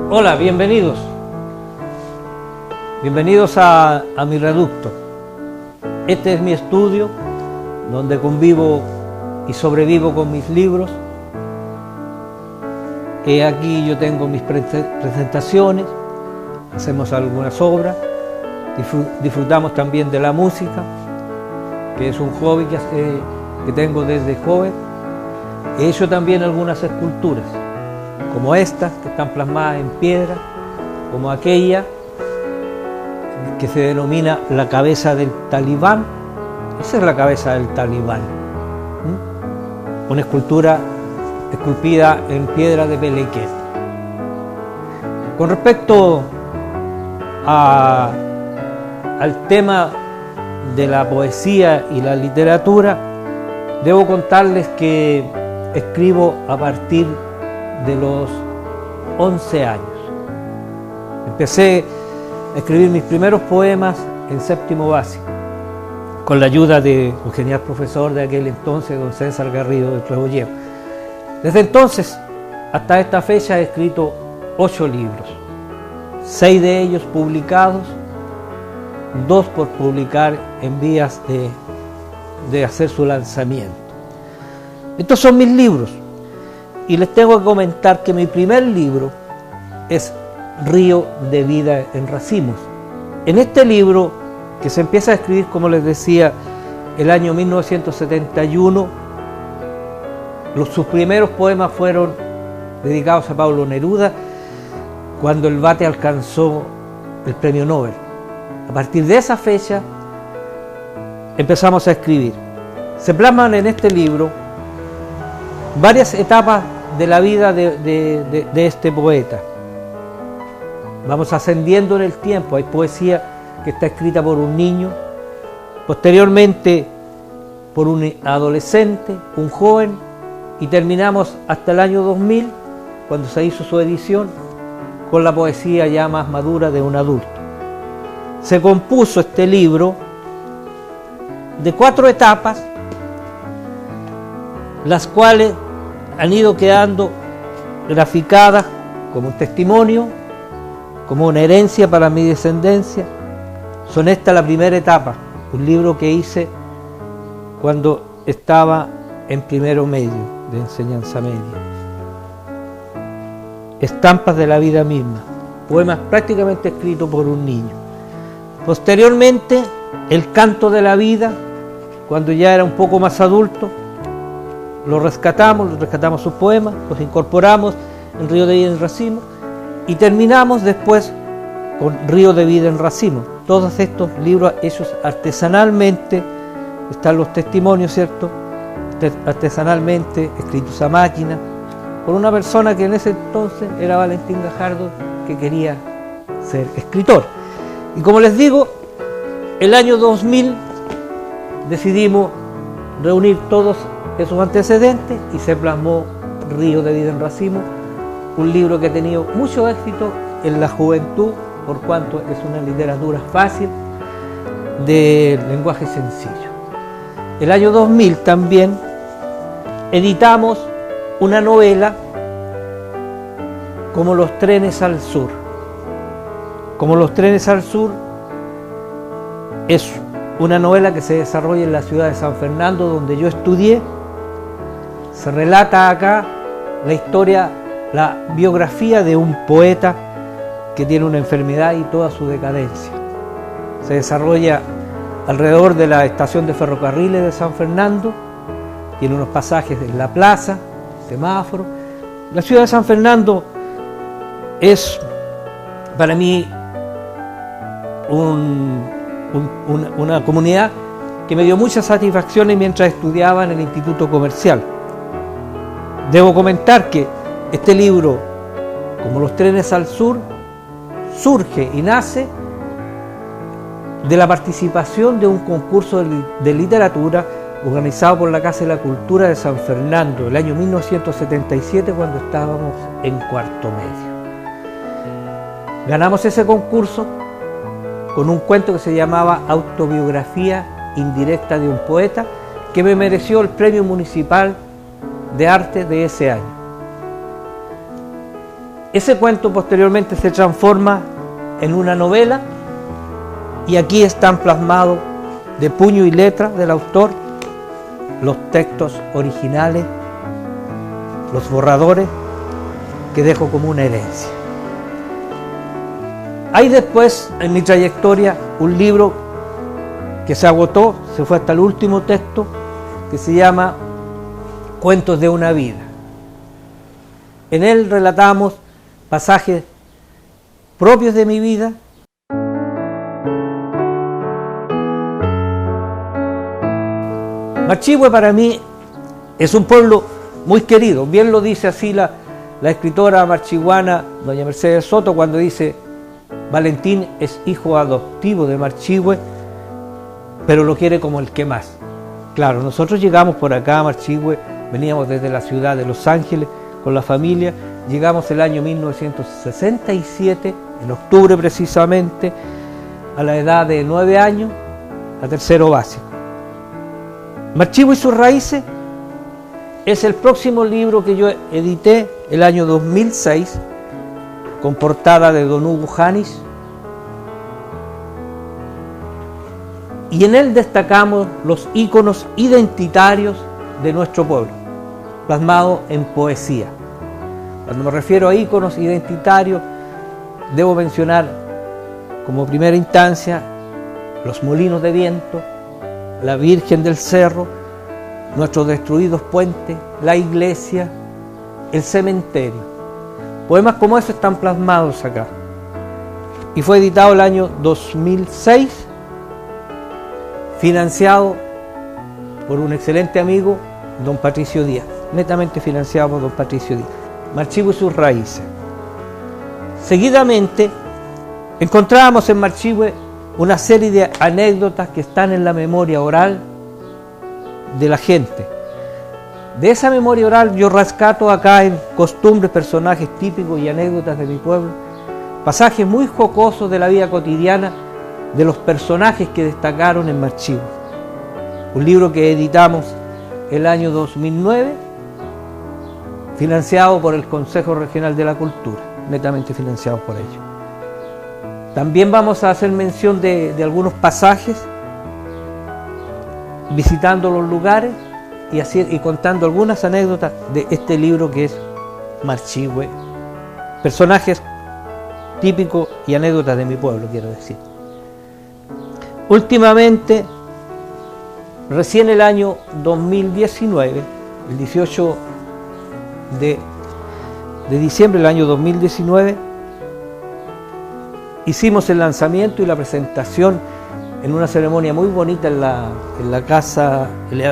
Hola, bienvenidos. Bienvenidos a mi reducto. Este es mi estudio, donde convivo y sobrevivo con mis libros. Aquí yo tengo mis presentaciones, hacemos algunas obras, disfrutamos también de la música, que es un hobby que tengo desde joven. He hecho también algunas esculturas, como estas, que están plasmadas en piedra, como aquella que se denomina la cabeza del talibán. Esa es la cabeza del talibán. Una escultura esculpida en piedra de Pelequet. Con respecto al tema de la poesía y la literatura, debo contarles que escribo a partir de los 11 años. Empecé a escribir mis primeros poemas en séptimo básico, con la ayuda de un genial profesor de aquel entonces, don César Garrido del Rebolleo. Desde entonces hasta esta fecha he escrito 8 libros, 6 de ellos publicados, 2 por publicar en vías de hacer su lanzamiento. Estos son mis libros, y les tengo que comentar que mi primer libro es Río de Vida en Racimos. En este libro, que se empieza a escribir, como les decía, el año 1971, sus primeros poemas fueron dedicados a Pablo Neruda, cuando el Bate alcanzó el premio Nobel. A partir de esa fecha empezamos a escribir. Se plasman en este libro varias etapas de la vida de este poeta. Vamos ascendiendo en el tiempo. Hay poesía que está escrita por un niño, posteriormente por un adolescente, un joven, y terminamos hasta el año 2000, cuando se hizo su edición, con la poesía ya más madura de un adulto. Se compuso este libro de 4 etapas, las cuales han ido quedando graficadas como un testimonio, como una herencia para mi descendencia. Son esta la primera etapa, un libro que hice cuando estaba en primero medio de enseñanza media. Estampas de la vida misma, poemas prácticamente escritos por un niño. Posteriormente, El canto de la vida, cuando ya era un poco más adulto, lo rescatamos sus poemas, los incorporamos en Río de Vida en Racimos, y terminamos después con Río de Vida en Racimos. Todos estos libros hechos artesanalmente, están los testimonios, ¿cierto?, artesanalmente, escritos a máquina, por una persona que en ese entonces era Valentín Gajardo, que quería ser escritor. Y como les digo, el año 2000 decidimos reunir todos esos antecedentes y se plasmó Río de Vida en Racimos, un libro que ha tenido mucho éxito en la juventud, por cuanto es una literatura fácil, de lenguaje sencillo. El año 2000 también editamos una novela, Como los trenes al sur. Como los trenes al sur es una novela que se desarrolla en la ciudad de San Fernando, donde yo estudié. Se relata acá la historia, la biografía de un poeta que tiene una enfermedad y toda su decadencia. Se desarrolla alrededor de la estación de ferrocarriles de San Fernando, tiene unos pasajes en la plaza, semáforo. La ciudad de San Fernando es para mí una comunidad que me dio muchas satisfacciones mientras estudiaba en el Instituto Comercial. Debo comentar que este libro, Como los trenes al sur, surge y nace de la participación de un concurso de literatura organizado por la Casa de la Cultura de San Fernando, el año 1977, cuando estábamos en cuarto medio. Ganamos ese concurso con un cuento que se llamaba Autobiografía indirecta de un poeta, que me mereció el Premio Municipal de Arte de ese año. Ese cuento posteriormente se transforma en una novela y aquí están plasmados de puño y letra del autor los textos originales, los borradores que dejo como una herencia. Hay después en mi trayectoria un libro que se agotó, se fue hasta el último texto, que se llama Cuentos de una vida. En él relatamos pasajes propios de mi vida, Marchihue para mí es un pueblo muy querido, bien lo dice así la escritora marchihuana doña Mercedes Soto cuando dice: Valentín es hijo adoptivo de Marchihue, pero lo quiere como el que más. Claro, nosotros llegamos por acá a Marchihue, veníamos desde la ciudad de Los Ángeles con la familia, llegamos el año 1967, en octubre precisamente, a la edad de 9 años, a tercero básico. Marchihue y sus raíces es el próximo libro que yo edité el año 2006, con portada de don Hugo Janis, y en él destacamos los íconos identitarios de nuestro pueblo, plasmados en poesía. Cuando me refiero a íconos identitarios, debo mencionar como primera instancia los molinos de viento, la Virgen del Cerro, nuestros destruidos puentes, la iglesia, el cementerio. Poemas como esos están plasmados acá. Y fue editado el año 2006, financiado por un excelente amigo, don Patricio Díaz, netamente financiado por don Patricio Díaz. Marchihue y sus raíces. Seguidamente, encontrábamos en Marchihue una serie de anécdotas que están en la memoria oral de la gente. De esa memoria oral yo rescato acá en costumbres, personajes típicos y anécdotas de mi pueblo, pasajes muy jocosos de la vida cotidiana de los personajes que destacaron en Marchihue. Un libro que editamos el año 2009, financiado por el Consejo Regional de la Cultura, netamente financiado por ellos. También vamos a hacer mención de algunos pasajes, visitando los lugares y contando algunas anécdotas de este libro que es Marchihue. Personajes típicos y anécdotas de mi pueblo, quiero decir. Últimamente, recién el año 2019, el 18 de diciembre del año 2019, hicimos el lanzamiento y la presentación en una ceremonia muy bonita en la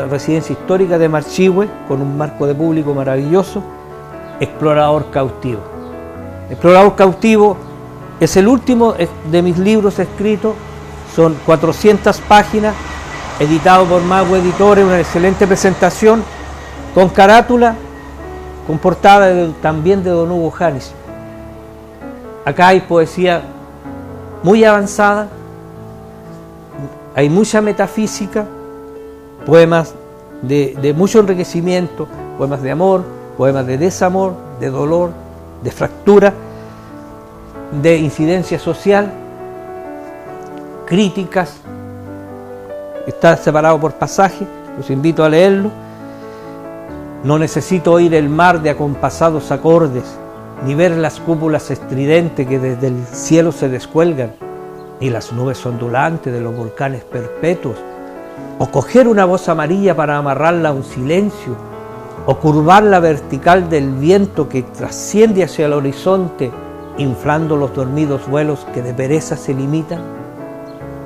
residencia histórica de Marchihue, con un marco de público maravilloso, Explorador Cautivo. Explorador Cautivo es el último de mis libros escritos, son 400 páginas, editado por Mago Editores, una excelente presentación, con carátula, con portada también de don Hugo Janis. Acá hay poesía muy avanzada, hay mucha metafísica, poemas de mucho enriquecimiento, poemas de amor, poemas de desamor, de dolor, de fractura, de incidencia social, críticas. Está separado por pasajes, los invito a leerlo. No necesito oír el mar de acompasados acordes, ni ver las cúpulas estridentes que desde el cielo se descuelgan, ni las nubes ondulantes de los volcanes perpetuos, o coger una voz amarilla para amarrarla a un silencio, o curvar la vertical del viento que trasciende hacia el horizonte, inflando los dormidos vuelos que de pereza se limitan.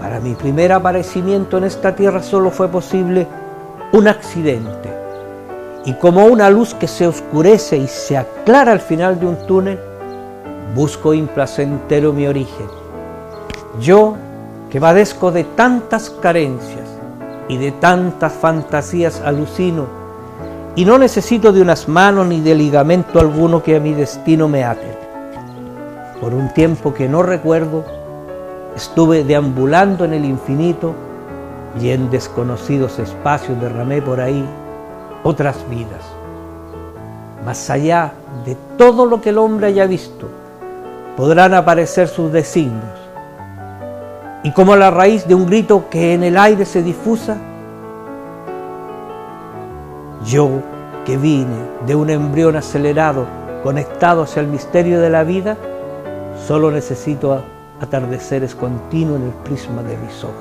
Para mi primer aparecimiento en esta tierra solo fue posible un accidente, y como una luz que se oscurece y se aclara al final de un túnel, busco implacentero mi origen. Yo, que padezco de tantas carencias y de tantas fantasías alucino, y no necesito de unas manos ni de ligamento alguno que a mi destino me ate. Por un tiempo que no recuerdo, estuve deambulando en el infinito y en desconocidos espacios derramé por ahí otras vidas. más allá de todo lo que el hombre haya visto, podrán aparecer sus designios. Y como la raíz de un grito que en el aire se difusa, yo que vine de un embrión acelerado, conectado hacia el misterio de la vida, solo necesito atardeceres continuos en el prisma de mis ojos.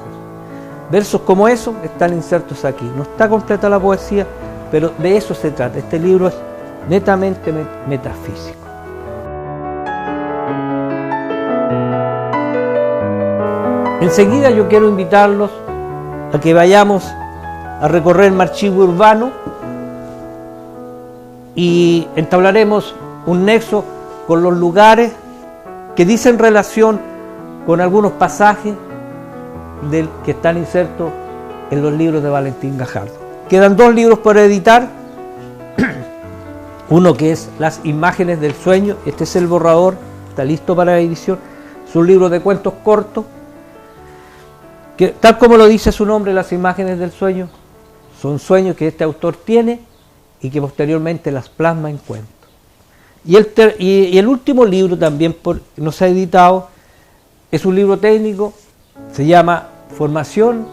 Versos como esos están insertos aquí. No está completa la poesía, pero de eso se trata. Este libro es netamente metafísico. Enseguida yo quiero invitarlos a que vayamos a recorrer Marchihue urbano y entablaremos un nexo con los lugares que dicen relación con algunos pasajes que están insertos en los libros de Valentín Gajardo. Quedan 2 libros por editar, uno que es Las imágenes del sueño, este es el borrador, está listo para edición, es un libro de cuentos cortos, que tal como lo dice su nombre, Las imágenes del sueño, son sueños que este autor tiene y que posteriormente las plasma en cuentos. Y el último libro también nos ha editado, es un libro técnico, se llama Formación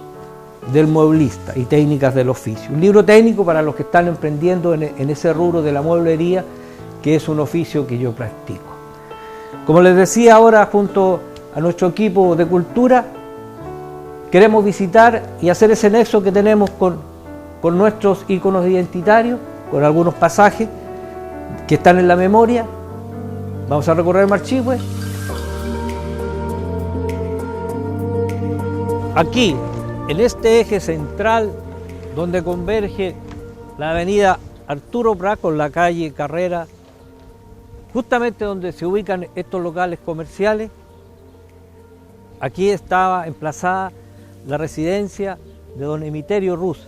del mueblista y técnicas del oficio. Un libro técnico para los que están emprendiendo en ese rubro de la mueblería, que es un oficio que yo practico. Como les decía ahora, junto a nuestro equipo de cultura, queremos visitar y hacer ese nexo que tenemos con nuestros íconos identitarios, con algunos pasajes que están en la memoria. Vamos a recorrer Marchihue. Aquí, en este eje central, donde converge la avenida Arturo Prat con la calle Carrera, justamente donde se ubican estos locales comerciales, aquí estaba emplazada la residencia de don Emiterio Ruz,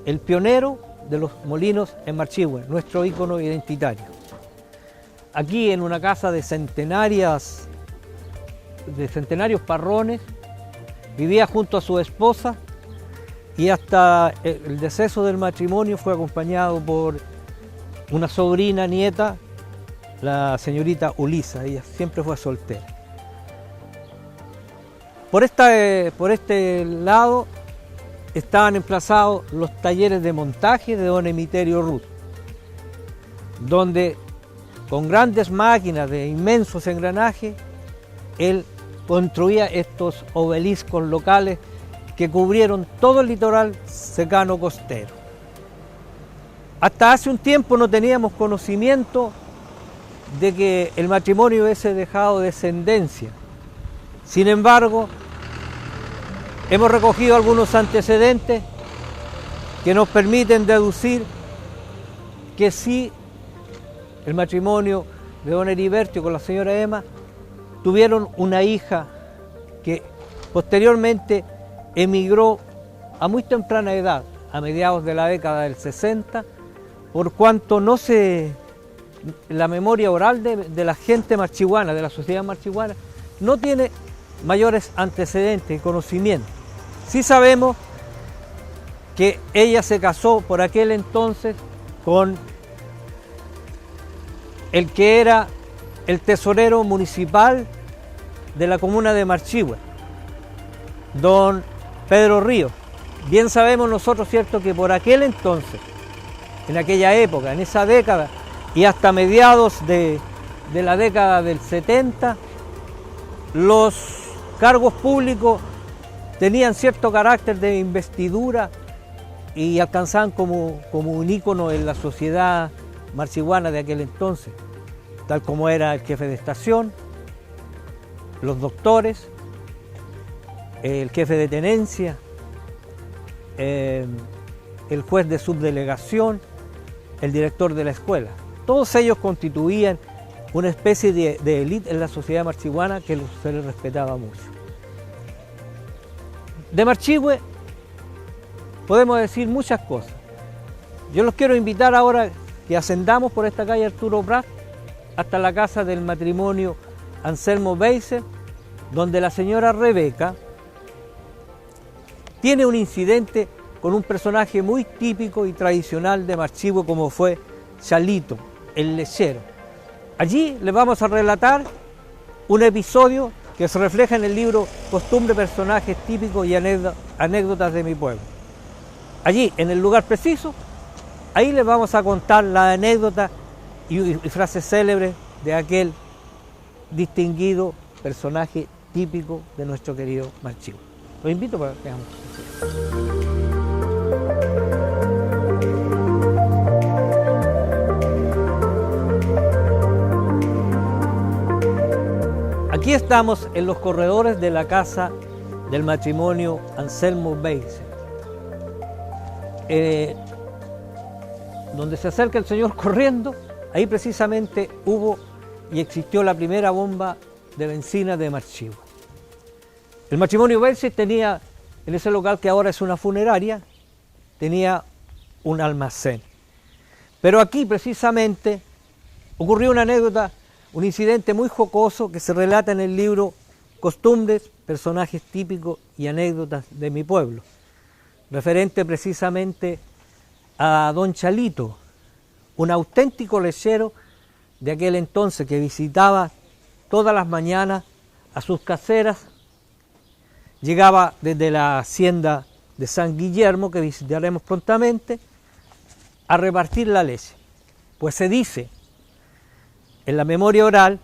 el pionero de los molinos en Marchihue, nuestro ícono identitario. Aquí, en una casa de centenarios parrones, vivía junto a su esposa y hasta el deceso del matrimonio fue acompañado por una sobrina nieta, la señorita Ulisa. Ella siempre fue soltera. Por este lado estaban emplazados los talleres de montaje de don Emiterio Ruz, donde con grandes máquinas de inmensos engranajes él construía estos obeliscos locales que cubrieron todo el litoral secano costero. Hasta hace un tiempo no teníamos conocimiento de que el matrimonio hubiese dejado descendencia. Sin embargo, hemos recogido algunos antecedentes que nos permiten deducir que sí, el matrimonio de don Heriberto con la señora Emma tuvieron una hija que posteriormente emigró a muy temprana edad, a mediados de la década del 60, por cuanto la memoria oral de la gente marchihuana, de la sociedad marchihuana, no tiene mayores antecedentes y conocimientos. Sí sabemos que ella se casó por aquel entonces con el que era el tesorero municipal de la comuna de Marchihue, don Pedro Ríos. Bien sabemos nosotros, ¿cierto?, que por aquel entonces, en aquella época, en esa década, y hasta mediados de la década del 70, los cargos públicos tenían cierto carácter de investidura y alcanzaban como un ícono en la sociedad marchihuana de aquel entonces, tal como era el jefe de estación, los doctores, el jefe de tenencia, el juez de subdelegación, el director de la escuela. Todos ellos constituían una especie de élite en la sociedad marchihuana que se les respetaba mucho. De Marchihue podemos decir muchas cosas. Yo los quiero invitar ahora que ascendamos por esta calle Arturo Prat hasta la casa del matrimonio Anselmo Beiser, donde la señora Rebeca tiene un incidente con un personaje muy típico y tradicional de Marchihue como fue Chalito, el lechero. Allí les vamos a relatar un episodio que se refleja en el libro Costumbre, Personajes Típicos y Anécdotas de mi pueblo. Allí, en el lugar preciso, ahí les vamos a contar la anécdota y frases célebres de aquel distinguido personaje típico de nuestro querido Marchihue. Los invito para que veamos. Aquí estamos en los corredores de la casa del matrimonio Anselmo Beise, donde se acerca el señor corriendo. Ahí precisamente hubo y existió la primera bomba de benzina de Marchihue. El matrimonio Beise tenía, en ese local que ahora es una funeraria, tenía un almacén. Pero aquí precisamente ocurrió una anécdota, un incidente muy jocoso que se relata en el libro Costumbres, Personajes Típicos y Anécdotas de mi pueblo, referente precisamente a don Chalito, un auténtico lechero de aquel entonces que visitaba todas las mañanas a sus caseras. Llegaba desde la hacienda de San Guillermo, que visitaremos prontamente, a repartir la leche. Pues se dice en la memoria oral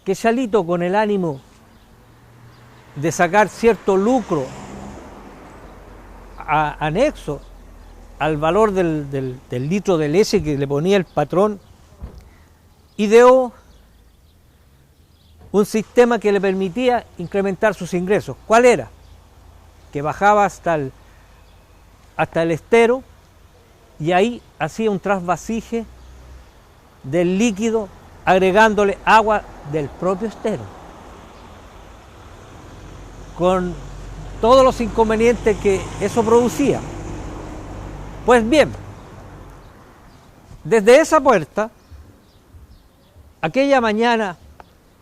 que Chalito, con el ánimo de sacar cierto lucro anexo al valor del litro de leche que le ponía el patrón, ideó un sistema que le permitía incrementar sus ingresos. ¿Cuál era? Que bajaba hasta el estero y ahí hacía un trasvasije del líquido agregándole agua del propio estero, con todos los inconvenientes que eso producía. Pues bien, desde esa puerta, aquella mañana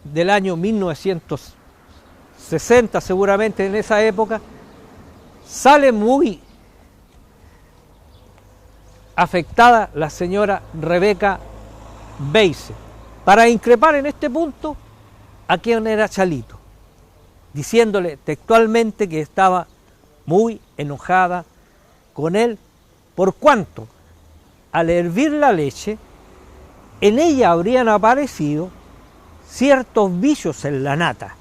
del año 1960, seguramente en esa época, sale muy afectada la señora Rebeca Beise para increpar en este punto a quien era Chalito, diciéndole textualmente que estaba muy enojada con él por cuanto al hervir la leche en ella habrían aparecido ciertos vicios en la nata,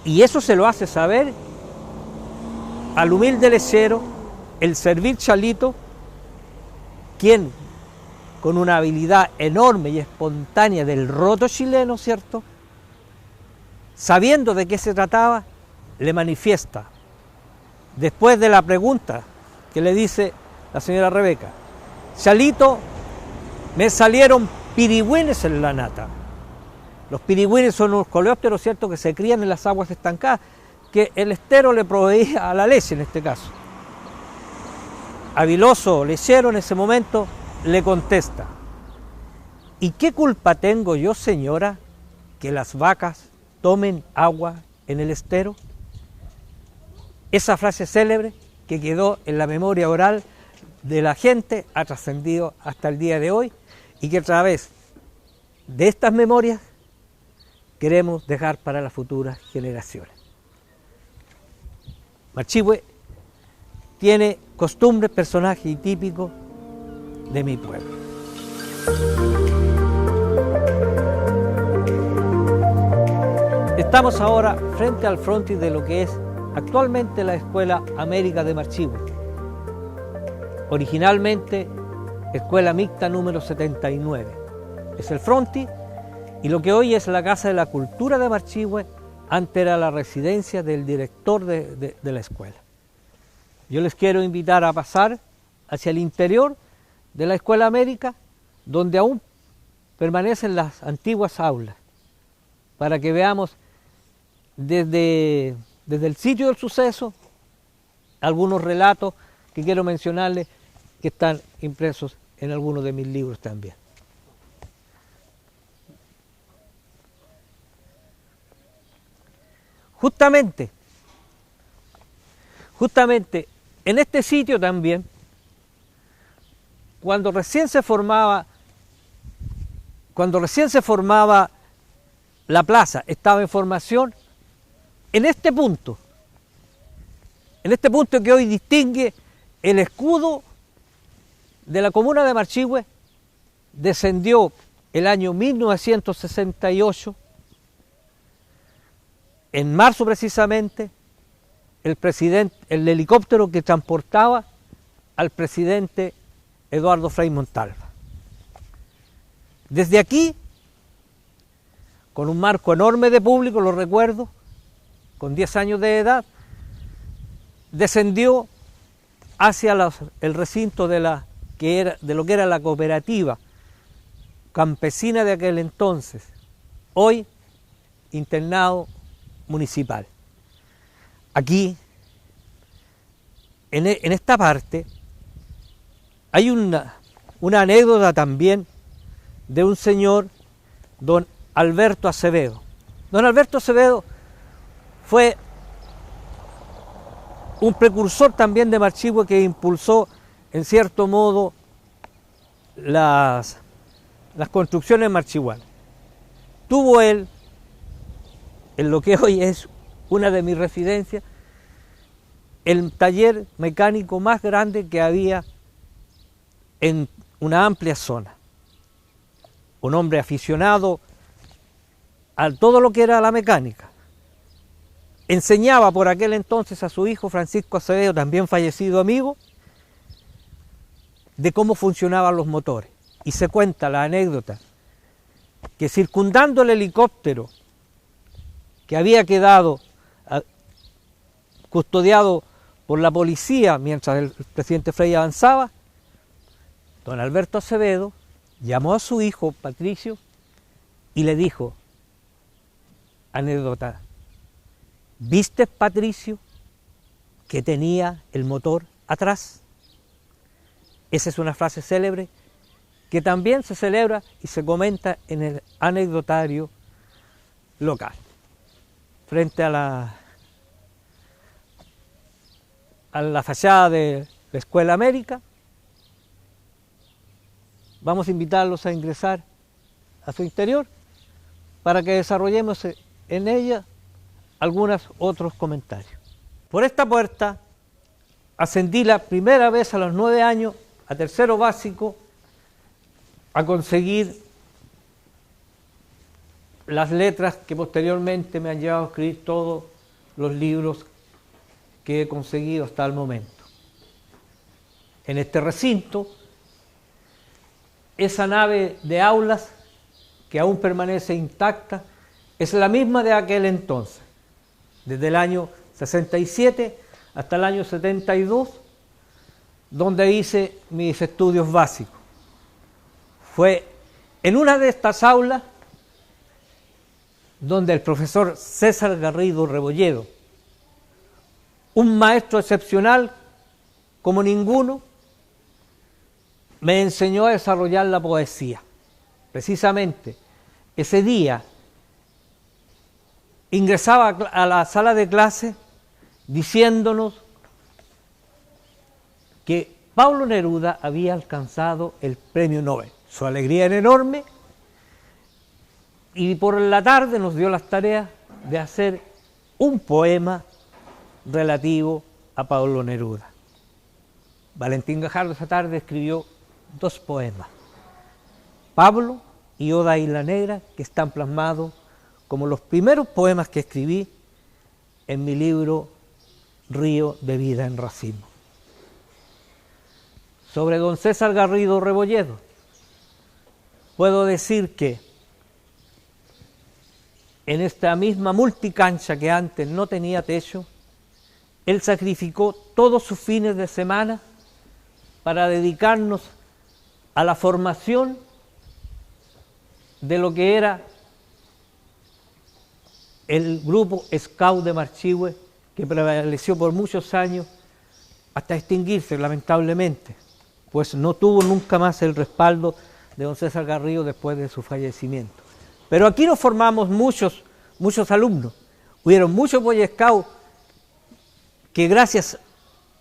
y eso se lo hace saber al humilde lechero el servir Chalito, quien con una habilidad enorme y espontánea del roto chileno, ¿cierto?, sabiendo de qué se trataba, le manifiesta, después de la pregunta que le dice la señora Rebeca: Chalito, me salieron pirigüines en la nata. Los pirigüines son unos coleópteros, ¿cierto?, que se crían en las aguas estancadas, que el estero le proveía a la leche en este caso. Habiloso lechero en ese momento le contesta: ¿y qué culpa tengo yo, señora, que las vacas tomen agua en el estero? Esa frase célebre que quedó en la memoria oral de la gente ha trascendido hasta el día de hoy, y que a través de estas memorias queremos dejar para las futuras generaciones. Marchihue tiene costumbres, personajes y típicos de mi pueblo. Estamos ahora frente al frontis de lo que es actualmente la Escuela América de Marchihue, originalmente Escuela Mixta número 79. Es el frontis, y lo que hoy es la Casa de la Cultura de Marchihue, antes era la residencia del director de la escuela. Yo les quiero invitar a pasar hacia el interior de la Escuela América, donde aún permanecen las antiguas aulas, para que veamos desde el sitio del suceso algunos relatos que quiero mencionarles, que están impresos en algunos de mis libros también. Justamente en este sitio también cuando recién se formaba la plaza, estaba en formación, en este punto que hoy distingue el escudo de la comuna de Marchihue, descendió el año 1968, en marzo precisamente, el helicóptero que transportaba al presidente Eduardo Frei Montalva. Desde aquí, con un marco enorme de público, lo recuerdo, con 10 años de edad, descendió hacia el recinto de lo que era la cooperativa campesina de aquel entonces, hoy internado municipal. Aquí, en esta parte, hay una anécdota también de un señor, don Alberto Acevedo. Don Alberto Acevedo fue un precursor también de Marchihue que impulsó, en cierto modo, las construcciones marchihuanas. Tuvo él, en lo que hoy es una de mis residencias, el taller mecánico más grande que había en una amplia zona. Un hombre aficionado a todo lo que era la mecánica. Enseñaba por aquel entonces a su hijo Francisco Acevedo, también fallecido amigo, de cómo funcionaban los motores. Y se cuenta la anécdota que circundando el helicóptero que había quedado custodiado por la policía mientras el presidente Frei avanzaba, don Alberto Acevedo llamó a su hijo Patricio y le dijo, anécdota, ¿viste, Patricio, que tenía el motor atrás? Esa es una frase célebre que también se celebra y se comenta en el anecdotario local. Frente a la fachada de la Escuela América, vamos a invitarlos a ingresar a su interior para que desarrollemos en ella algunos otros comentarios. Por esta puerta ascendí la primera vez a los 9 años a tercero básico a conseguir las letras que posteriormente me han llevado a escribir todos los libros que he conseguido hasta el momento. En este recinto, esa nave de aulas que aún permanece intacta es la misma de aquel entonces, desde el año 67 hasta el año 72, donde hice mis estudios básicos. Fue en una de estas aulas donde el profesor César Garrido Rebolledo, un maestro excepcional como ninguno, me enseñó a desarrollar la poesía. Precisamente ese día ingresaba a la sala de clase diciéndonos que Pablo Neruda había alcanzado el premio Nobel. Su alegría era enorme y por la tarde nos dio las tareas de hacer un poema relativo a Pablo Neruda. Valentín Gajardo esa tarde escribió 2 poemas, Pablo y Oda a Isla Negra, que están plasmados como los primeros poemas que escribí en mi libro Río de Vida en Racimo. Sobre don César Garrido Rebolledo, puedo decir que en esta misma multicancha que antes no tenía techo, él sacrificó todos sus fines de semana para dedicarnos a la formación de lo que era el grupo Scout de Marchihue, que prevaleció por muchos años hasta extinguirse, lamentablemente, pues no tuvo nunca más el respaldo de don César Garrido después de su fallecimiento. Pero aquí nos formamos muchos alumnos, hubieron muchos Boy Scouts que gracias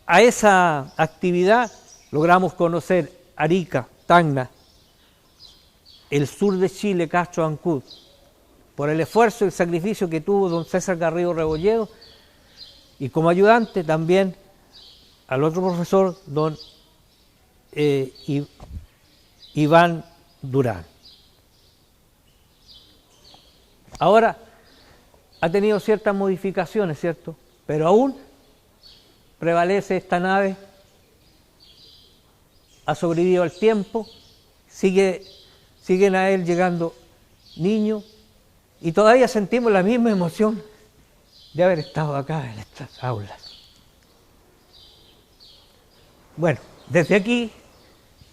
a esa actividad logramos conocer Arica, Tacna, el sur de Chile, Castro, Ancud, por el esfuerzo y el sacrificio que tuvo don César Garrido Rebolledo, y como ayudante también al otro profesor, don Iván Durán. Ahora ha tenido ciertas modificaciones, ¿cierto? Pero aún prevalece esta nave, ha sobrevivido al tiempo, siguen a él llegando niños y todavía sentimos la misma emoción de haber estado acá en estas aulas. Bueno, desde aquí,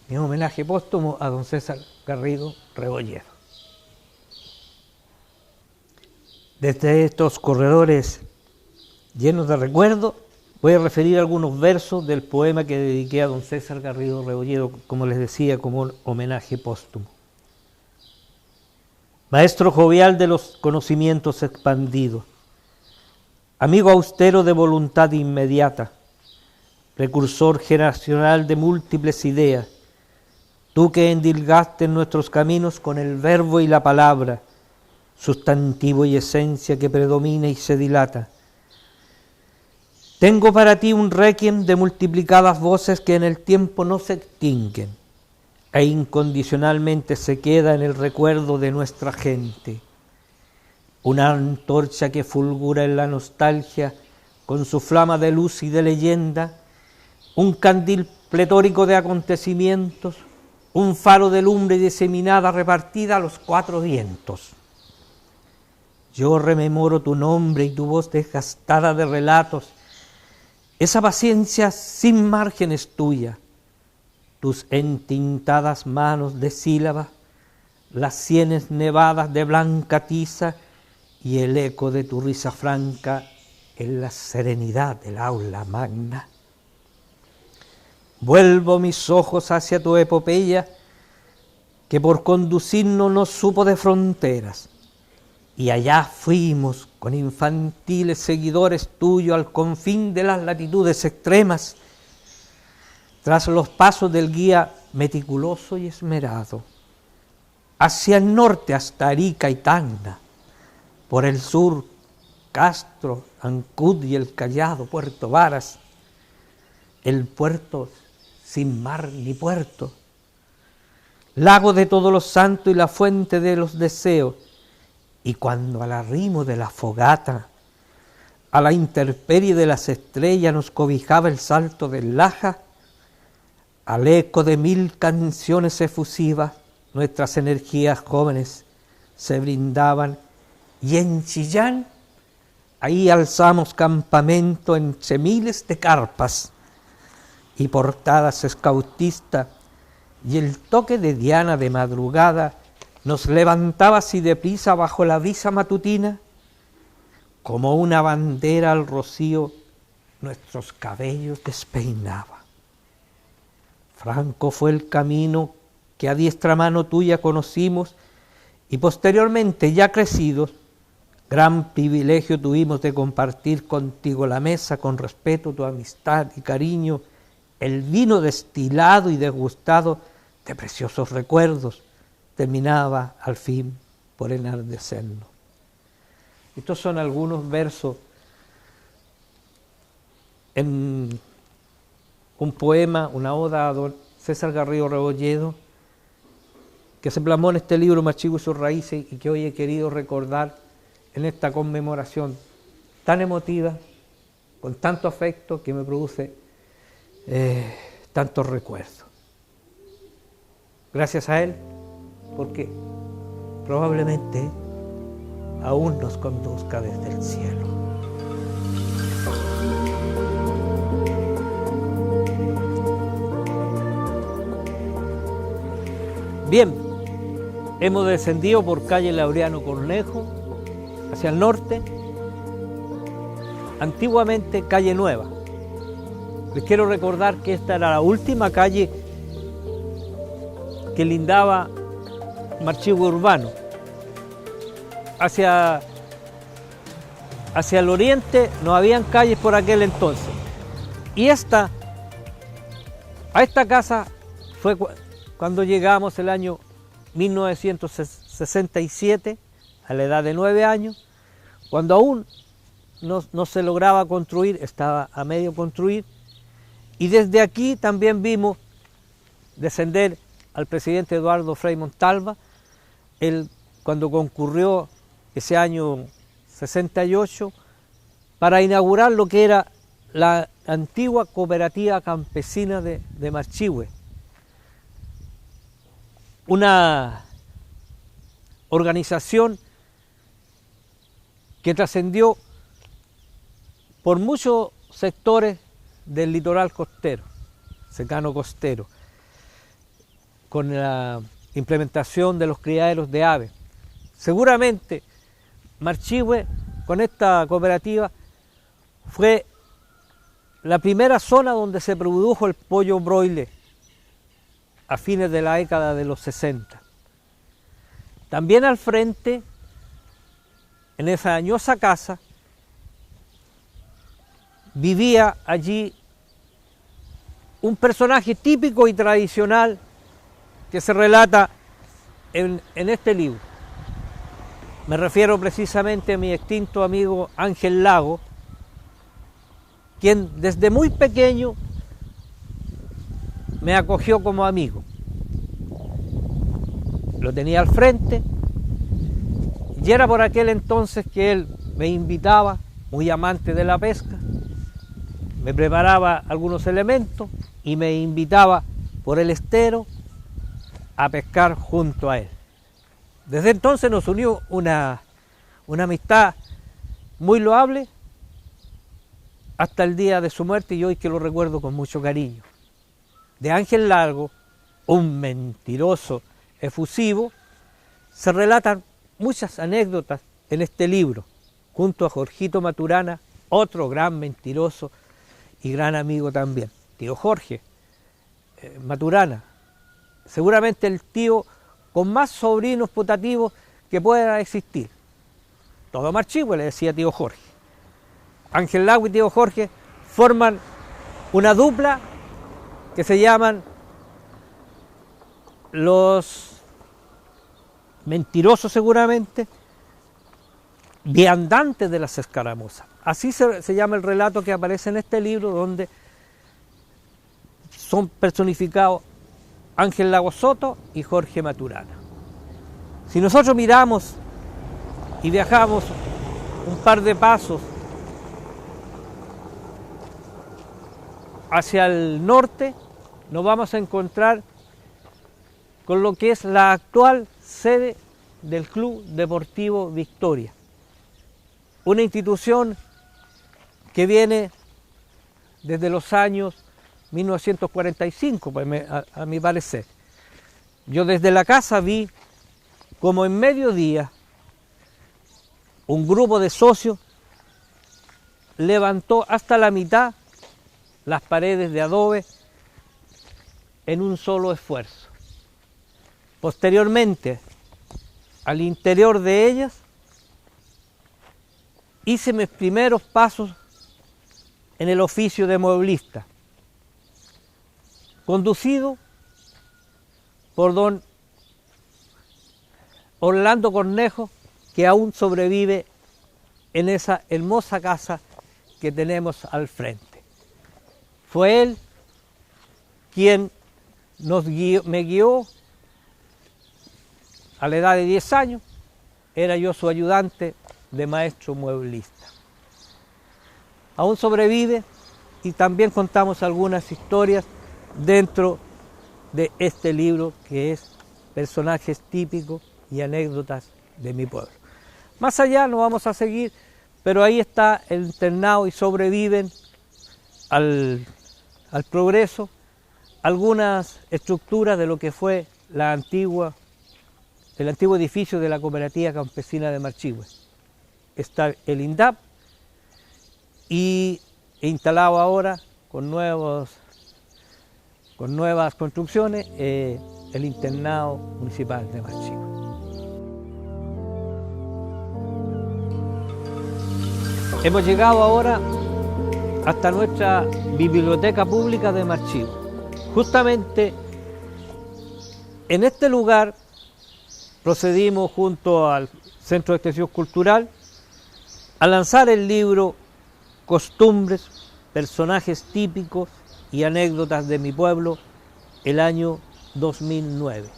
mi homenaje póstumo a don César Garrido Rebolledo. Desde estos corredores llenos de recuerdos, voy a referir algunos versos del poema que dediqué a don César Garrido Rebolledo, como les decía, como un homenaje póstumo. Maestro jovial de los conocimientos expandidos, amigo austero de voluntad inmediata, precursor generacional de múltiples ideas, tú que endilgaste en nuestros caminos con el verbo y la palabra, sustantivo y esencia que predomina y se dilata. Tengo para ti un requiem de multiplicadas voces que en el tiempo no se extinguen e incondicionalmente se queda en el recuerdo de nuestra gente. Una antorcha que fulgura en la nostalgia con su flama de luz y de leyenda, un candil pletórico de acontecimientos, un faro de lumbre diseminada repartida a los cuatro vientos. Yo rememoro tu nombre y tu voz desgastada de relatos, esa paciencia sin márgenes tuya, tus entintadas manos de sílabas, las sienes nevadas de blanca tiza y el eco de tu risa franca en la serenidad del aula magna. Vuelvo mis ojos hacia tu epopeya, que por conducirnos no supo de fronteras, y allá fuimos con infantiles seguidores tuyos al confín de las latitudes extremas, tras los pasos del guía meticuloso y esmerado, hacia el norte hasta Arica y Tacna, por el sur Castro, Ancud y el Callado, Puerto Varas, el puerto sin mar ni puerto, lago de todos los santos y la fuente de los deseos. Y cuando al arrimo de la fogata, a la intemperie de las estrellas nos cobijaba el salto del Laja, al eco de 1000 canciones efusivas, nuestras energías jóvenes se brindaban, y en Chillán, ahí alzamos campamento entre miles de carpas y portadas escautistas, y el toque de diana de madrugada nos levantaba así deprisa bajo la brisa matutina, como una bandera al rocío nuestros cabellos despeinaba. Franco fue el camino que a diestra mano tuya conocimos, y posteriormente, ya crecidos, gran privilegio tuvimos de compartir contigo la mesa con respeto, tu amistad y cariño, el vino destilado y degustado de preciosos recuerdos, terminaba al fin por enardecernos. Estos son algunos versos en un poema, una oda a don César Garrido Rebolledo, que se plasmó en este libro Machico y sus raíces, y que hoy he querido recordar en esta conmemoración tan emotiva, con tanto afecto, que me produce tantos recuerdos. Gracias a él, porque probablemente aún nos conduzca desde el cielo. Bien, hemos descendido por calle Laureano Cornejo hacia el norte, antiguamente calle Nueva. Les quiero recordar que esta era la última calle que lindaba Marchihue Urbano. Hacia el oriente no habían calles por aquel entonces. Y a esta casa fue cuando llegamos el año 1967, a la edad de 9 años, cuando aún no se lograba construir, estaba a medio construir, y desde aquí también vimos descender al presidente Eduardo Frei Montalva, él cuando concurrió ese año 68 para inaugurar lo que era la antigua cooperativa campesina de Marchihue, una organización que trascendió por muchos sectores del litoral costero, secano costero, con la implementación de los criaderos de aves. Seguramente Marchihue, con esta cooperativa, fue la primera zona donde se produjo el pollo broiler a fines de la década de los 60. También al frente, en esa añosa casa, vivía allí un personaje típico y tradicional que se relata en este libro. Me refiero precisamente a mi extinto amigo Ángel Lago, quien desde muy pequeño me acogió como amigo. Lo tenía al frente y era por aquel entonces que él me invitaba, muy amante de la pesca, me preparaba algunos elementos y me invitaba por el estero a pescar junto a él. Desde entonces nos unió una amistad muy loable hasta el día de su muerte, y hoy que lo recuerdo con mucho cariño. De Ángel Lago, un mentiroso efusivo, se relatan muchas anécdotas en este libro, junto a Jorgito Maturana, otro gran mentiroso y gran amigo también. Tío Jorge Maturana, seguramente el tío con más sobrinos putativos que pueda existir. Todo Marchihue, le decía tío Jorge. Ángel Lago y tío Jorge forman una dupla que se llaman los mentirosos, seguramente, viandantes de las escaramuzas. Así se llama el relato que aparece en este libro, donde son personificados Ángel Lago Soto y Jorge Maturana. Si nosotros miramos y viajamos un par de pasos hacia el norte, nos vamos a encontrar con lo que es la actual sede del Club Deportivo Victoria, una institución que viene desde los años 1945, pues a mi parecer. Yo desde la casa vi como en mediodía un grupo de socios levantó hasta la mitad las paredes de adobe en un solo esfuerzo. Posteriormente, al interior de ellas, hice mis primeros pasos en el oficio de mueblista, conducido por don Orlando Cornejo, que aún sobrevive en esa hermosa casa que tenemos al frente. Fue él quien me guió a la edad de 10 años, era yo su ayudante de maestro mueblista. Aún sobrevive y también contamos algunas historias dentro de este libro que es Personajes típicos y anécdotas de mi pueblo. Más allá no vamos a seguir, pero ahí está el internado y sobreviven al progreso algunas estructuras de lo que fue el antiguo edificio de la Cooperativa Campesina de Marchihue. Está el INDAP y instalado ahora con nuevas construcciones el internado municipal de Marchihue. Hemos llegado ahora hasta nuestra biblioteca pública de Marchihue. Justamente En este lugar procedimos junto al Centro de Extensión Cultural a lanzar el libro Costumbres, personajes típicos y anécdotas de mi pueblo, el año 2009.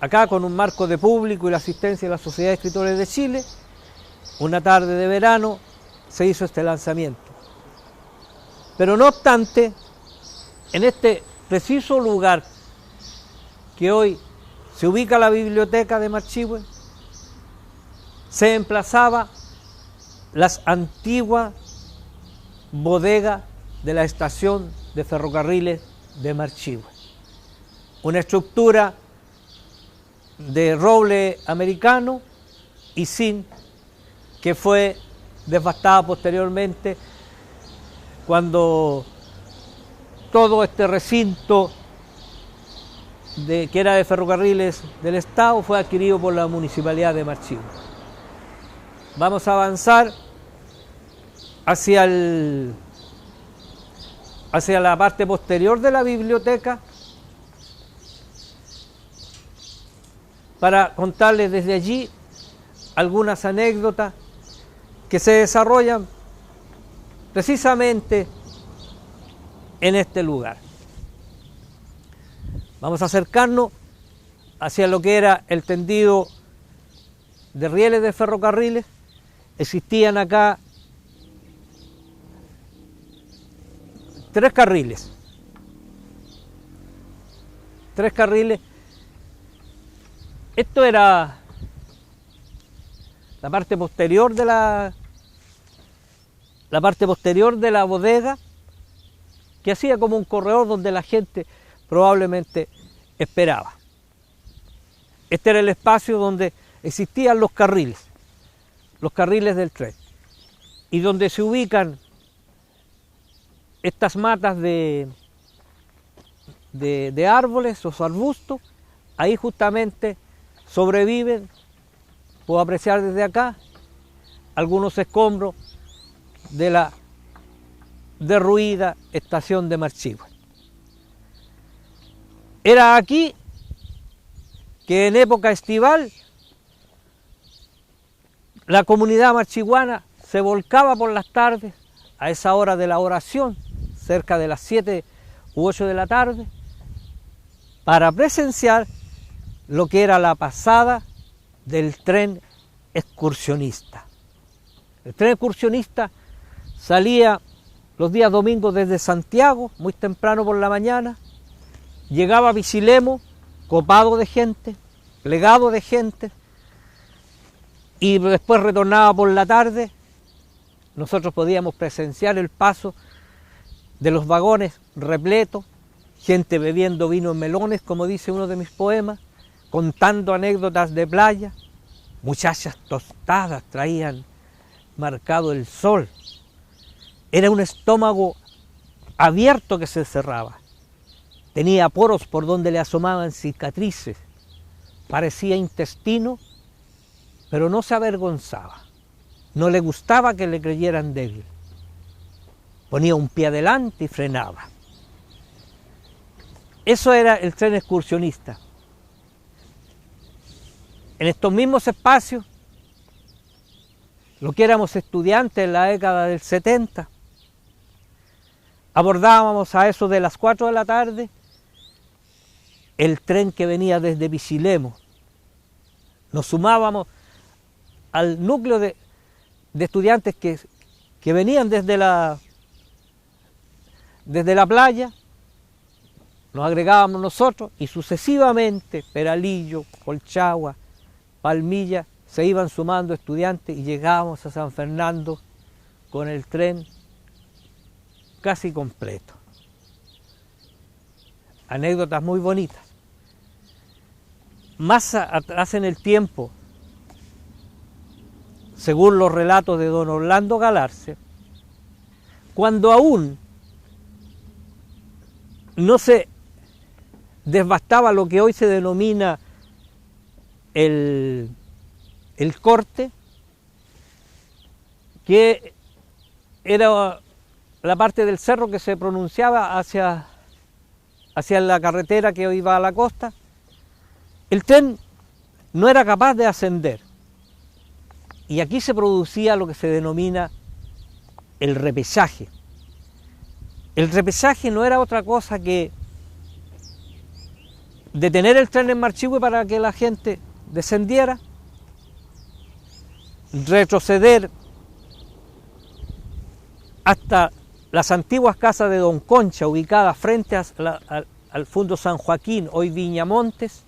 Acá, con un marco de público y la asistencia de la Sociedad de Escritores de Chile, una tarde de verano se hizo este lanzamiento. Pero no obstante, en este preciso lugar que hoy se ubica la biblioteca de Marchihue, se emplazaba las antiguas bodegas de la estación de ferrocarriles de Marchihue. Una estructura de roble americano y zinc que fue devastada posteriormente cuando todo este recinto que era de ferrocarriles del Estado fue adquirido por la Municipalidad de Marchihue. Vamos a avanzar hacia la parte posterior de la biblioteca para contarles desde allí algunas anécdotas que se desarrollan precisamente en este lugar. Vamos a acercarnos hacia lo que era el tendido de rieles de ferrocarriles. Existían acá 3 carriles. 3 carriles. Esto era la parte posterior de la bodega, que hacía como un corredor donde la gente probablemente esperaba. Este era el espacio donde existían los carriles del tren, y donde se ubican estas matas de árboles o arbustos. Ahí justamente sobreviven, puedo apreciar desde acá, algunos escombros de la derruida estación de Marchihue. Era aquí que en época estival la comunidad marchihuana se volcaba por las tardes, a esa hora de la oración, cerca de las 7 u 8 de la tarde, para presenciar lo que era la pasada del tren excursionista. El tren excursionista salía los días domingos desde Santiago, muy temprano por la mañana, llegaba a Pichilemu, copado de gente, plegado de gente, y después retornaba por la tarde. Nosotros podíamos presenciar el paso de los vagones repletos, gente bebiendo vino en melones, como dice uno de mis poemas, contando anécdotas de playa. Muchachas tostadas traían marcado el sol. Era un estómago abierto que se cerraba. Tenía poros por donde le asomaban cicatrices. Parecía intestino, pero no se avergonzaba. No le gustaba que le creyeran débil. Ponía un pie adelante y frenaba. Eso era el tren excursionista. En estos mismos espacios, lo que éramos estudiantes en la década del 70, abordábamos a eso de las 4 de la tarde el tren que venía desde Pichilemu. Nos sumábamos al núcleo de estudiantes que venían desde la playa, nos agregábamos nosotros y sucesivamente Peralillo, Colchagua, Palmilla, se iban sumando estudiantes y llegábamos a San Fernando con el tren casi completo. Anécdotas muy bonitas. Más atrás en el tiempo, según los relatos de don Orlando Galarce, cuando aún no se desbastaba lo que hoy se denomina el corte, que era la parte del cerro que se pronunciaba hacia la carretera que iba a la costa. el tren no era capaz de ascender. Y aquí se producía lo que se denomina el repesaje. El repesaje no era otra cosa que detener el tren en Marchihue para que la gente descendiera, retroceder hasta las antiguas casas de Don Concha, ubicadas frente al Fundo San Joaquín, hoy Viñamontes,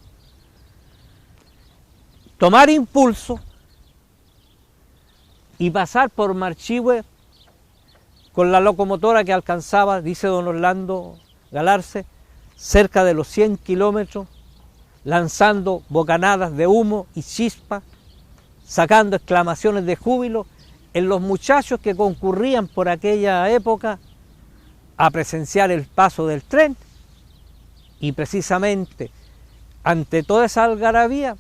tomar impulso y pasar por Marchihue con la locomotora que alcanzaba, dice don Orlando Galarce, cerca de los 100 kilómetros, lanzando bocanadas de humo y chispa, sacando exclamaciones de júbilo en los muchachos que concurrían por aquella época a presenciar el paso del tren. Y precisamente ante toda esa algarabía,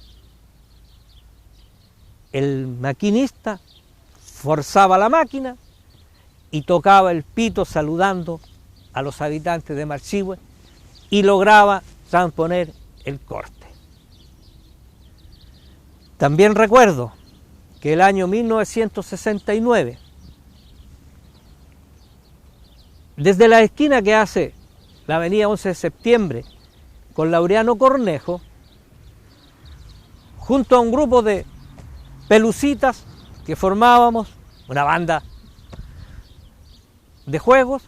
el maquinista forzaba la máquina y tocaba el pito saludando a los habitantes de Marchihue y lograba transponer el corte. También recuerdo que el año 1969, desde la esquina que hace la avenida 11 de septiembre con Laureano Cornejo, junto a un grupo de pelucitas que formábamos una banda de juegos,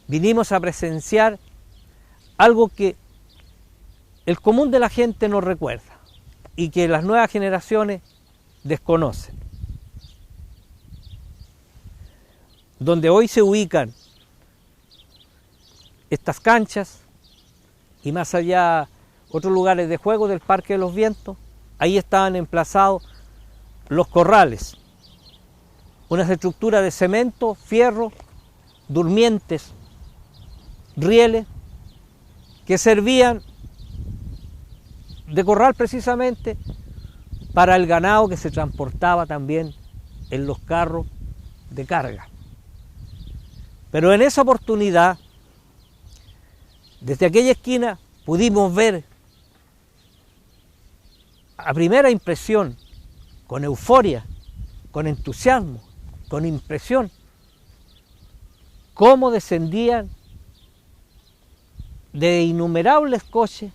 vinimos a presenciar algo que el común de la gente no recuerda y que las nuevas generaciones desconocen. Donde hoy se ubican estas canchas y más allá otros lugares de juego del Parque de los Vientos, ahí estaban emplazados los corrales, unas estructuras de cemento, fierro, durmientes, rieles, que servían de corral precisamente para el ganado que se transportaba también en los carros de carga. Pero en esa oportunidad, desde aquella esquina, pudimos ver a primera impresión, con euforia, con entusiasmo, con impresión, cómo descendían de innumerables coches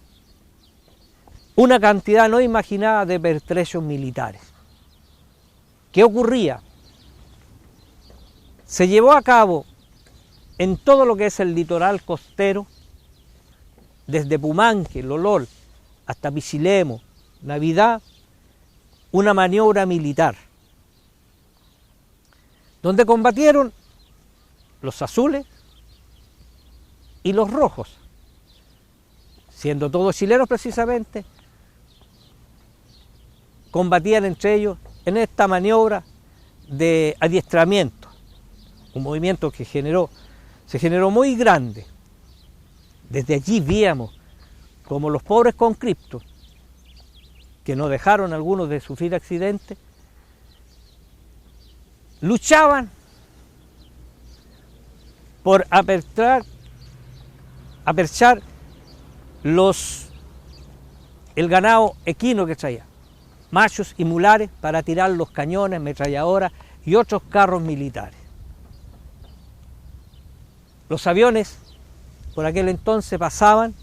una cantidad no imaginada de pertrechos militares. ¿Qué ocurría? Se llevó a cabo en todo lo que es el litoral costero, desde Pumanque, Lolol, hasta Pichilemu, Navidad, una maniobra militar, donde combatieron los azules y los rojos, siendo todos chilenos precisamente, combatían entre ellos en esta maniobra de adiestramiento, un movimiento que se generó muy grande. Desde allí víamos como los pobres conscriptos, que no dejaron algunos de sufrir accidentes, luchaban por aperchar el ganado equino que traía, machos y mulares para tirar los cañones, metralladoras y otros carros militares. Los aviones por aquel entonces pasaban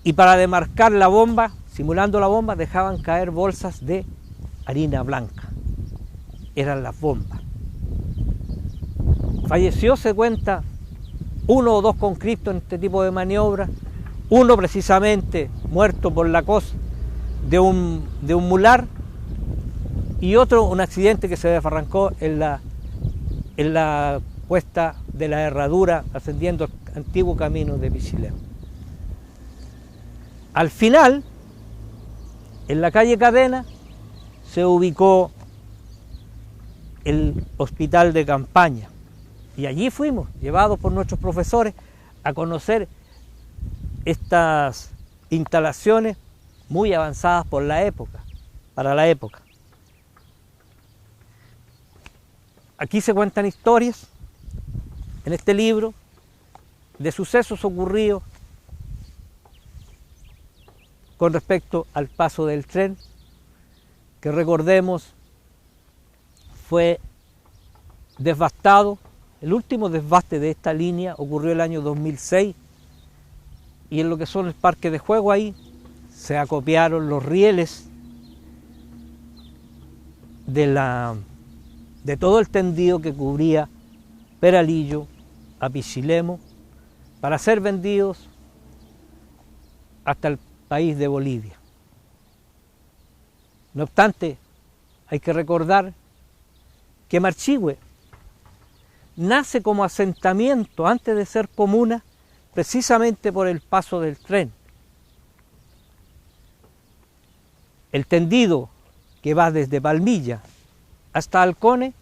y para demarcar la bomba, simulando la bomba, dejaban caer bolsas de harina blanca. Eran las bombas. Falleció, se cuenta, 1 o 2 conscriptos en este tipo de maniobras, uno precisamente muerto por la cos de un mular y otro un accidente que se desbarrancó en la cuesta de la Herradura, ascendiendo el antiguo camino de Pichilemu. Al final, en la calle Cadena, se ubicó el hospital de campaña y allí fuimos, llevados por nuestros profesores, a conocer estas instalaciones muy avanzadas para la época. Aquí se cuentan historias, en este libro, de sucesos ocurridos con respecto al paso del tren, que recordemos fue devastado. El último desbaste de esta línea ocurrió el año 2006 y en lo que son el parque de juego ahí se acopiaron los rieles de todo el tendido que cubría Peralillo a Pichilemu para ser vendidos hasta el país de Bolivia. No obstante, hay que recordar que Marchihue nace como asentamiento antes de ser comuna precisamente por el paso del tren. El tendido que va desde Palmilla hasta Halcone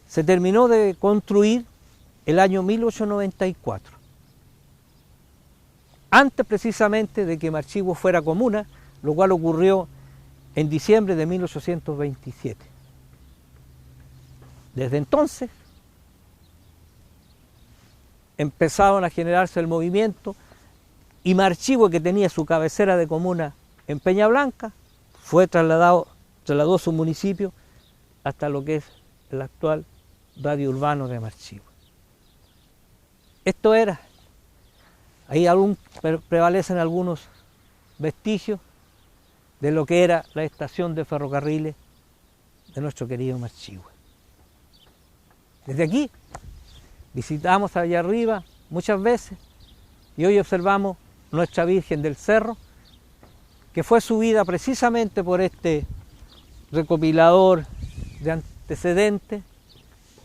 se terminó de construir el año 1894, antes precisamente de que Marchihue fuera comuna, lo cual ocurrió en diciembre de 1827. Desde entonces empezaron a generarse el movimiento y Marchihue, que tenía su cabecera de comuna en Peña Blanca, trasladó su municipio hasta lo que es el actual radio urbano de Marchihue. Esto era, ahí prevalecen algunos vestigios de lo que era la estación de ferrocarriles de nuestro querido Marchihue. Desde aquí visitamos allá arriba muchas veces y hoy observamos nuestra Virgen del Cerro, que fue subida precisamente por este recopilador de antecedentes,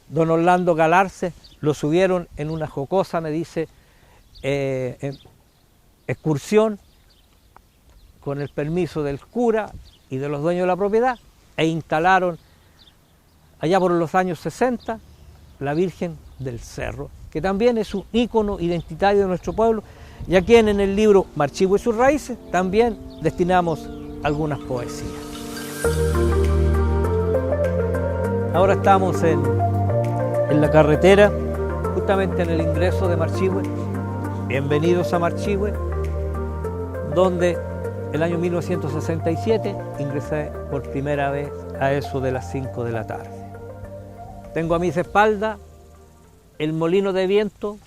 don Orlando Galarce. Lo subieron en una jocosa, me dice, excursión, con el permiso del cura y de los dueños de la propiedad, e instalaron allá por los años 60 la Virgen del Cerro, que también es un ícono identitario de nuestro pueblo, y a quien en el libro Marchihue y sus raíces también destinamos algunas poesías. Ahora estamos en la carretera, justamente en el ingreso de Marchihue. Bienvenidos a Marchihue, donde el año 1967 ingresé por primera vez a eso de las 5 de la tarde. Tengo a mis espaldas el molino de viento,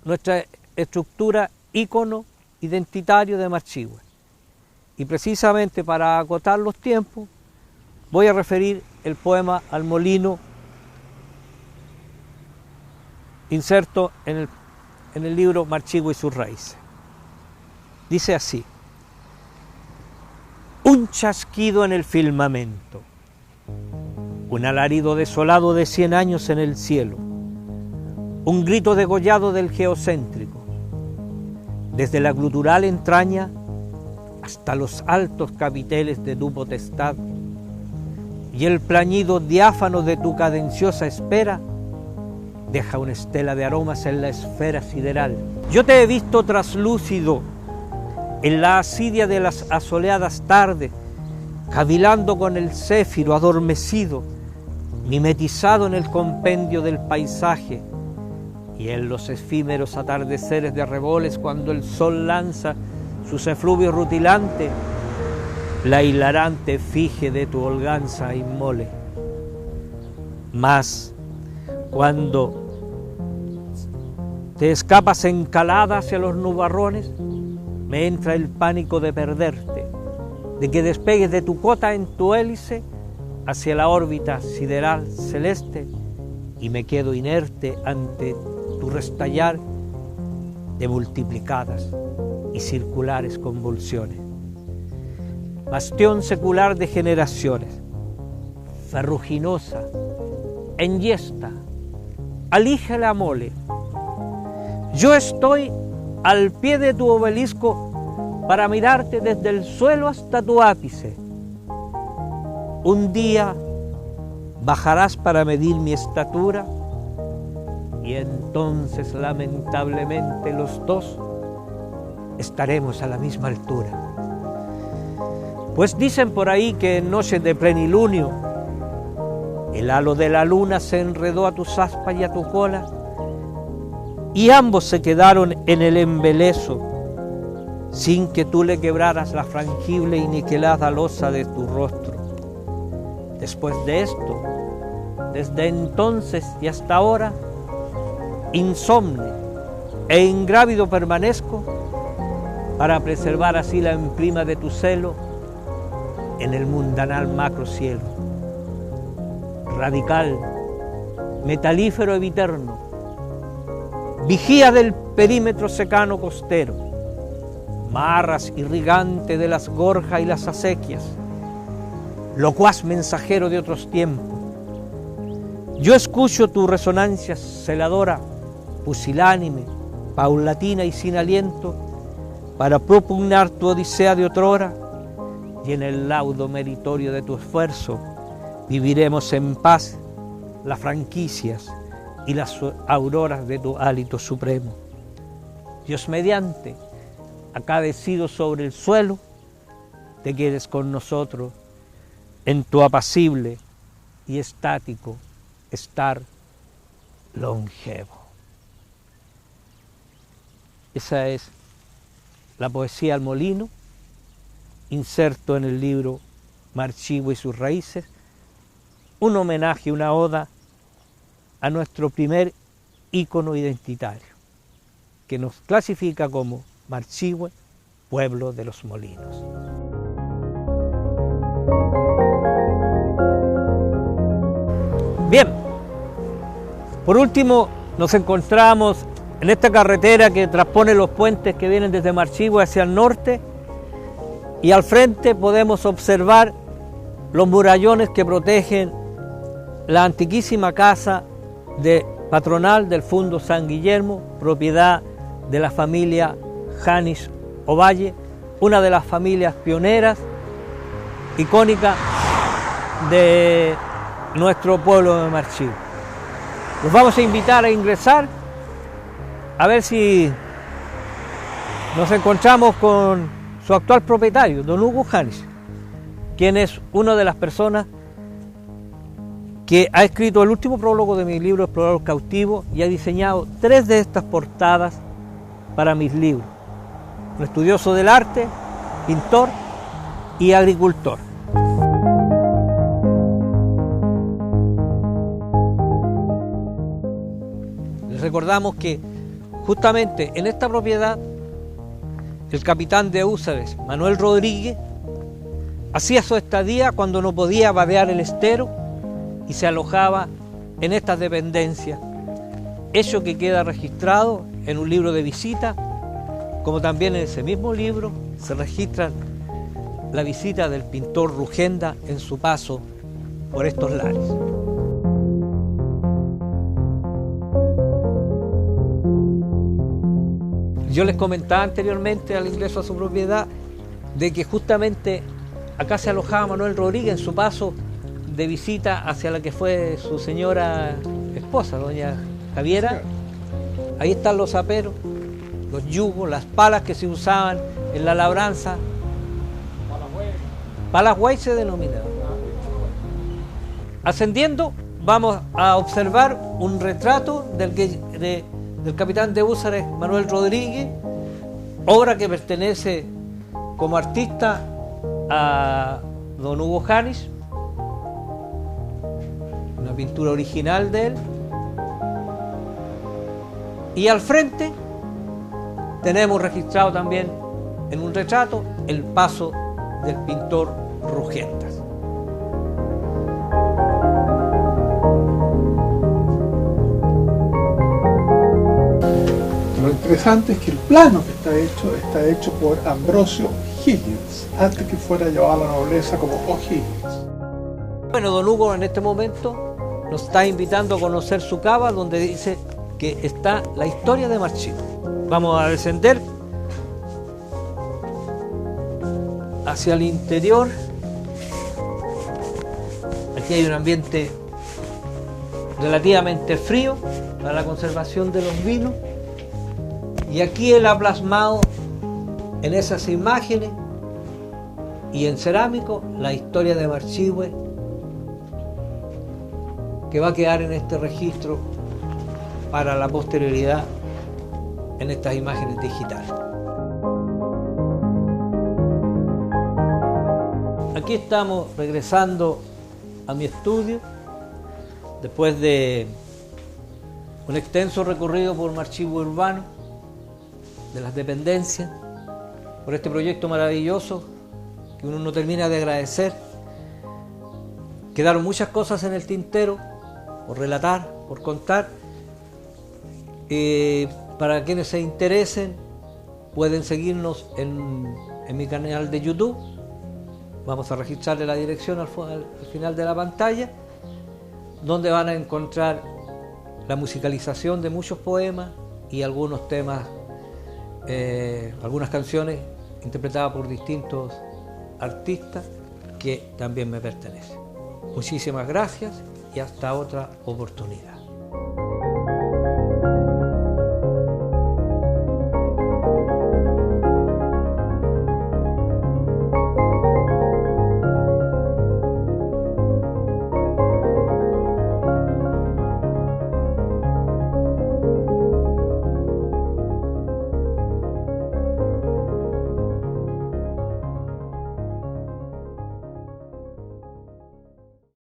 nuestra estructura ícono identitario de Marchihue. Y precisamente para acotar los tiempos, voy a referir el poema Al Molino, inserto en el libro Marchihue y sus raíces. Dice así: un chasquido en el firmamento, un alarido desolado de 100 años en el cielo, un grito degollado del geocéntrico, desde la glutural entraña hasta los altos capiteles de tu potestad, y el plañido diáfano de tu cadenciosa espera deja una estela de aromas en la esfera sideral. Yo te he visto traslúcido en la asidia de las asoleadas tardes, cavilando con el céfiro adormecido, mimetizado en el compendio del paisaje, y en los efímeros atardeceres de arreboles, cuando el sol lanza sus efluvios rutilantes, la hilarante efigie de tu holganza inmole. Mas cuando te escapas encalada hacia los nubarrones, me entra el pánico de perderte, de que despegues de tu cota en tu hélice hacia la órbita sideral celeste, y me quedo inerte ante tu restallar de multiplicadas y circulares convulsiones. Bastión secular de generaciones, ferruginosa, enyesta, alija la mole. Yo estoy al pie de tu obelisco para mirarte desde el suelo hasta tu ápice. Un día bajarás para medir mi estatura, y entonces lamentablemente los dos estaremos a la misma altura. Pues dicen por ahí que en noches de plenilunio el halo de la luna se enredó a tus aspas y a tu cola, y ambos se quedaron en el embeleso, sin que tú le quebraras la frangible y niquelada losa de tu rostro. Después de esto, desde entonces y hasta ahora, insomne e ingrávido permanezco para preservar así la emprima de tu celo en el mundanal macro cielo. Radical, metalífero eviterno, vigía del perímetro secano costero, marras irrigante de las gorjas y las acequias, locuaz mensajero de otros tiempos. Yo escucho tu resonancia celadora, pusilánime, paulatina y sin aliento, para propugnar tu odisea de otrora, y en el laudo meritorio de tu esfuerzo viviremos en paz las franquicias y las auroras de tu hálito supremo. Dios mediante, acá decido sobre el suelo, te quedes con nosotros en tu apacible y estático estar longevo. Esa es la poesía al molino, inserto en el libro Marchigüe y sus raíces, un homenaje, una oda a nuestro primer ícono identitario, que nos clasifica como Marchigüe, pueblo de los molinos. Bien, por último nos encontramos en esta carretera que transpone los puentes que vienen desde Marchigüe hacia el norte, y al frente podemos observar los murallones que protegen la antiquísima casa patronal del Fundo San Guillermo, propiedad de la familia Janis Ovalle, una de las familias pioneras, icónicas de nuestro pueblo de Marchigüe. Los vamos a invitar a ingresar, a ver si nos encontramos con su actual propietario, don Hugo Janis, quien es una de las personas que ha escrito el último prólogo de mi libro Explorador Cautivo y ha diseñado 3 de estas portadas para mis libros. Un estudioso del arte, pintor y agricultor. Les recordamos que justamente en esta propiedad el capitán de húsares, Manuel Rodríguez, hacía su estadía cuando no podía vadear el estero y se alojaba en estas dependencias, hecho que queda registrado en un libro de visita, como también en ese mismo libro se registra la visita del pintor Rugenda en su paso por estos lares. Yo les comentaba anteriormente al ingreso a su propiedad de que justamente acá se alojaba Manuel Rodríguez en su paso de visita hacia la que fue su señora esposa, doña Javiera. Ahí están los aperos, los yugos, las palas que se usaban en la labranza. Palas güey se denominaban. Ascendiendo, vamos a observar un retrato del capitán de húsares Manuel Rodríguez, obra que pertenece como artista a don Hugo Janis, una pintura original de él. Y al frente tenemos registrado también en un retrato el paso del pintor Rugendas. Lo interesante es que el plano que está hecho por Ambrosio Higgins, antes que fuera llevado a la nobleza como O'Higgins. Bueno, don Hugo en este momento nos está invitando a conocer su cava, donde dice que está la historia de Marchigüe. Vamos a descender hacia el interior. Aquí hay un ambiente relativamente frío para la conservación de los vinos. Y aquí él ha plasmado en esas imágenes y en cerámico la historia de Marchigüe, que va a quedar en este registro para la posterioridad en estas imágenes digitales. Aquí estamos regresando a mi estudio después de un extenso recorrido por un archivo urbano de las dependencias, por este proyecto maravilloso que uno no termina de agradecer. Quedaron muchas cosas en el tintero por relatar, por contar. Para quienes se interesen, pueden seguirnos en mi canal de YouTube. Vamos a registrarle la dirección al final de la pantalla, donde van a encontrar la musicalización de muchos poemas y algunos temas, algunas canciones interpretadas por distintos artistas que también me pertenecen. Muchísimas gracias y hasta otra oportunidad.